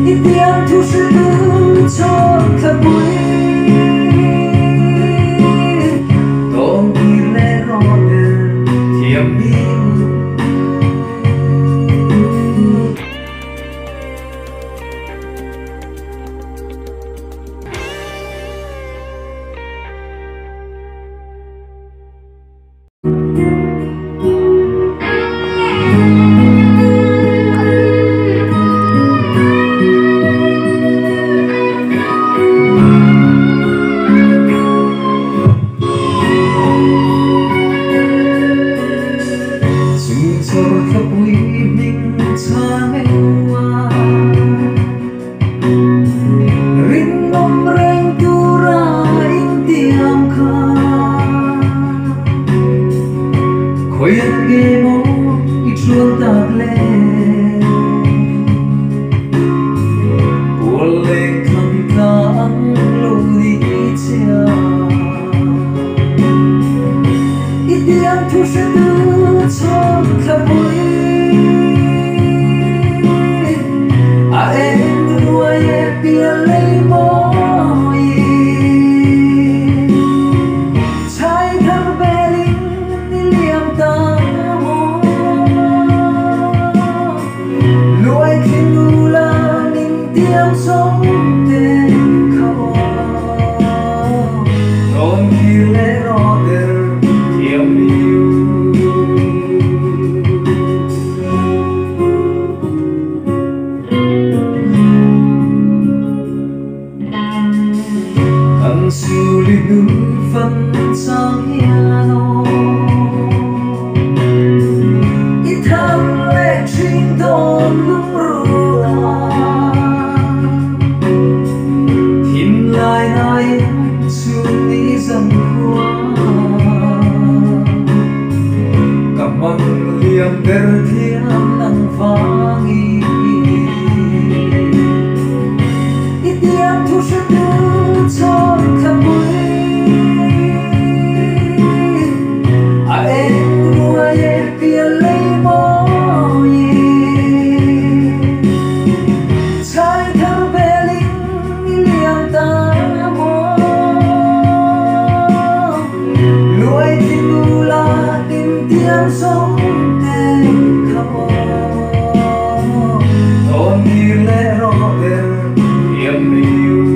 ít tiếng thu sẽ đưa cho thật vui tôm đi lẽ rõ đời thiềm đi khuyên ghê mô ít chuông tạc lên buồn lên khăn tháng lâu đi chia ít tiếng thu sẽ đưa cho thật vui em nuôi em bia lấy môi trái thơ bé linh liềm ta lối khi ngu là mình tiếng sống tên khâu non khi lẽ rõ đời thiềm yêu thằng siêu đi nữ phân sang hiano ít thằng lẽ chính tôn lung rùa tìm lại này xuống đi dần qua cầm bằng liềm đời thiên năng vang ít tiếng thu sẽ đưa cho thật vui em nuôi em bia lấy môi trái thơ bé linh liềm ta mô lối thì ngu là tìm tiếng sống tên khâu thôn như lẽ rõ đời thiềm yêu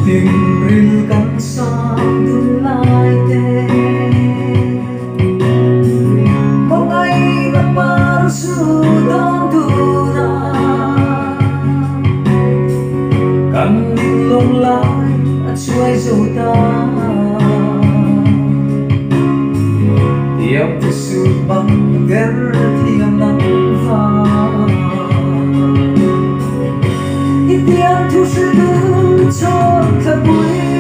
tình ril cắn xa tương lai tê bóng ai gặp bao sự đón tu na cầm nhìn lông lại ăn xuôi dầu ta tiêm từ sự bằng ghét thiềm nắng vàng ít tiếng thu sẽ đưa cho thật vui